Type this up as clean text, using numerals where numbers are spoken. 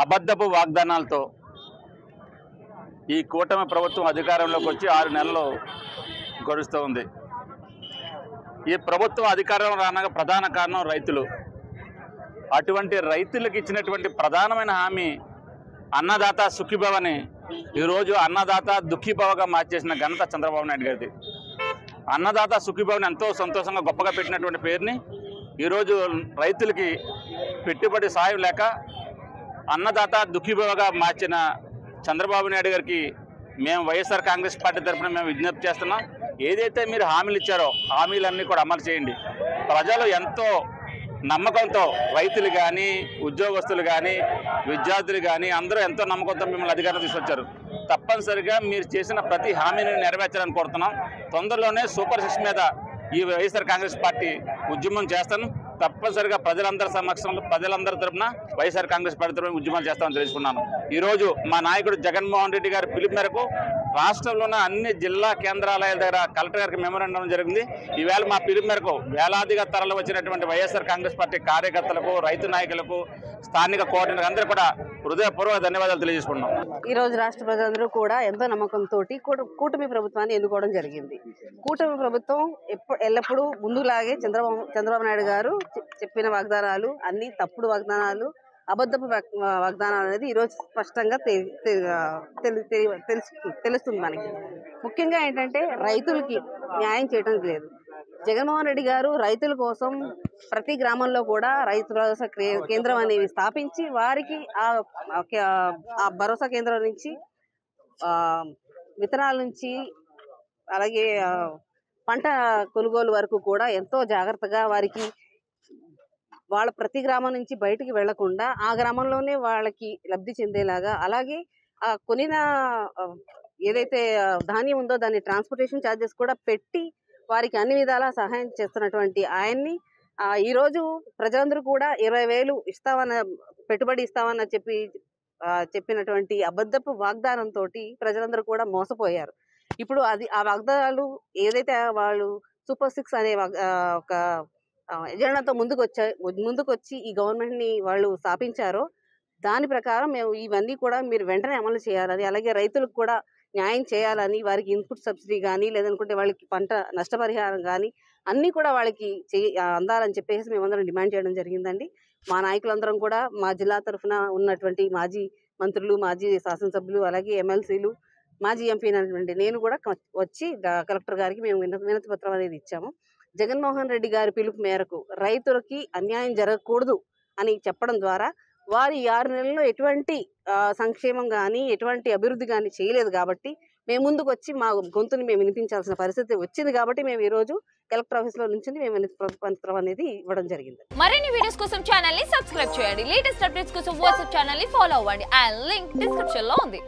అబద్ధపు వాగ్దానాలతో ఈ కూటమి ప్రభుత్వం అధికారంలోకి వచ్చి 6 నెలలు గడుస్తూ ఉంది. ఈ ప్రభుత్వం అధికారం రానగా ప్రధాన కారణం రైతులు. అటువంటి రైతులకు ఇచ్చినటువంటి ప్రధానమైన హామీ అన్నదాత సుఖీభవని ఈరోజు అన్నదాత దుఃఖీభవగా మార్చేసిన ఘనత చంద్రబాబు నాయుడు గారిది. అన్నదాత సుఖీభవన్ ఎంతో సంతోషంగా గొప్పగా పెట్టినటువంటి పేరుని ఈరోజు రైతులకి పెట్టుబడి సాయం లేక అన్నదాత దుఃఖీభవగా మార్చిన చంద్రబాబు నాయుడు గారికి మేము వైఎస్ఆర్ కాంగ్రెస్ పార్టీ తరఫున మేము విజ్ఞప్తి చేస్తున్నాం. ఏదైతే మీరు హామీలు ఇచ్చారో హామీలన్నీ కూడా అమలు చేయండి. ప్రజలు ఎంతో నమ్మకంతో రైతులు కానీ ఉద్యోగస్తులు కానీ విద్యార్థులు కానీ అందరూ ఎంతో నమ్మకంతో మిమ్మల్ని అధికారం తీసుకొచ్చారు. తప్పనిసరిగా మీరు చేసిన ప్రతి హామీని నెరవేర్చాలని కోరుతున్నాం. తొందరలోనే సూపర్ 6 మీద ఈ వైఎస్ఆర్ కాంగ్రెస్ పార్టీ ఉద్యమం చేస్తాను. తప్పనిసరిగా ప్రజలందరి సమక్షంలో ప్రజలందరి తరఫున వైఎస్ఆర్ కాంగ్రెస్ పార్టీ తరఫున ఉద్యమాలు చేస్తామని తెలుసుకున్నాను. ఈరోజు మా నాయకుడు జగన్మోహన్ రెడ్డి గారి పిలుపు మేరకు రాష్ట్రంలోని అన్ని జిల్లా కేంద్రాలయాల దగ్గర కలెక్టర్ గారికి మెమోరాండం జరిగింది. ఈవేళ మా పిలుపు మేరకు వేలాదిగా తరలి వచ్చినటువంటి వైఎస్ఆర్ కాంగ్రెస్ పార్టీ కార్యకర్తలకు, రైతు నాయకులకు, స్థానిక కోఆర్డినేటర్ అందరూ కూడా హృదయపూర్వక ధన్యవాదాలు తెలియజేసుకున్నాం. ఈ రోజు రాష్ట్ర ప్రజలందరూ కూడా ఎంతో నమ్మకంతో కూటమి ప్రభుత్వాన్ని ఎన్నుకోవడం జరిగింది. కూటమి ప్రభుత్వం ఎల్లప్పుడూ ముందులాగే చంద్రబాబు నాయుడు గారు చెప్పిన వాగ్దానాలు అన్ని తప్పుడు వాగ్దానాలు, అబద్ధపు వాగ్దానాలు అనేది ఈరోజు స్పష్టంగా తెలుస్తుంది మనకి. ముఖ్యంగా ఏంటంటే రైతులకి న్యాయం చేయడం లేదు. జగన్మోహన్ రెడ్డి గారు రైతుల కోసం ప్రతి గ్రామంలో కూడా రైతు భరోసా కేంద్రం అనేవి స్థాపించి వారికి ఆ భరోసా కేంద్రం నుంచి విత్తనాల నుంచి అలాగే పంట కొనుగోలు వరకు కూడా ఎంతో జాగ్రత్తగా వారికి వాళ్ళ ప్రతి గ్రామం నుంచి బయటికి వెళ్లకుండా ఆ గ్రామంలోనే వాళ్ళకి లబ్ధి చెందేలాగా, అలాగే ఆ కొనిన ఏదైతే ధాన్యం ఉందో దాన్ని ట్రాన్స్పోర్టేషన్ ఛార్జెస్ కూడా పెట్టి వారికి అన్ని విధాలా సహాయం చేస్తున్నటువంటి ఆయన్ని ఈరోజు ప్రజలందరూ కూడా 20,000 ఇస్తామన్న పెట్టుబడి ఇస్తామన్న చెప్పినటువంటి అబద్ధపు వాగ్దానంతో ప్రజలందరూ కూడా మోసపోయారు. ఇప్పుడు ఆ వాగ్దానాలు ఏదైతే వాళ్ళు సూపర్ 6 అనే ఒక ఎజెండాతో ముందుకొచ్చి ఈ గవర్నమెంట్ ని వాళ్ళు స్థాపించారో దాని ప్రకారం మేము ఇవన్నీ కూడా మీరు వెంటనే అమలు చేయాలని, అలాగే రైతులకు కూడా న్యాయం చేయాలని, వారికి ఇన్పుట్ సబ్సిడీ కానీ లేదనుకుంటే వాళ్ళకి పంట నష్టపరిహారం కానీ అన్నీ కూడా వాళ్ళకి అందాలని చెప్పేసి మేమందరం డిమాండ్ చేయడం జరిగిందండి. మా నాయకులందరం కూడా మా జిల్లా తరఫున ఉన్నటువంటి మాజీ మంత్రులు, మాజీ శాసనసభ్యులు, అలాగే ఎమ్మెల్సీలు, మాజీ ఎంపీ అయినటువంటి నేను కూడా వచ్చి కలెక్టర్ గారికి మేము వినతి పత్రం అనేది ఇచ్చాము. జగన్మోహన్ రెడ్డి గారి పిలుపు మేరకు రైతులకి అన్యాయం జరగకూడదు అని చెప్పడం ద్వారా వారు 6 నెలల్లో ఎటువంటి సంక్షేమం కానీ ఎటువంటి అభివృద్ధి కానీ చేయలేదు కాబట్టి మేము ముందుకు వచ్చి మా గొంతుని మేము వినిపించాల్సిన పరిస్థితి వచ్చింది కాబట్టి మేము ఈ రోజు కలెక్టర్ ఆఫీస్ లో నుంచి మేము వినతి పత్రం అనేది ఇవ్వడం జరిగింది. మరిన్ని వీడియోస్ కోసం ఛానల్ ని సబ్స్క్రైబ్ చేయండి. లేటెస్ట్ అప్డేట్స్ కోసం వాట్సాప్ ఛానల్ ని ఫాలో అవ్వండి. ఆ లింక్ డిస్క్రిప్షన్ లో ఉంది.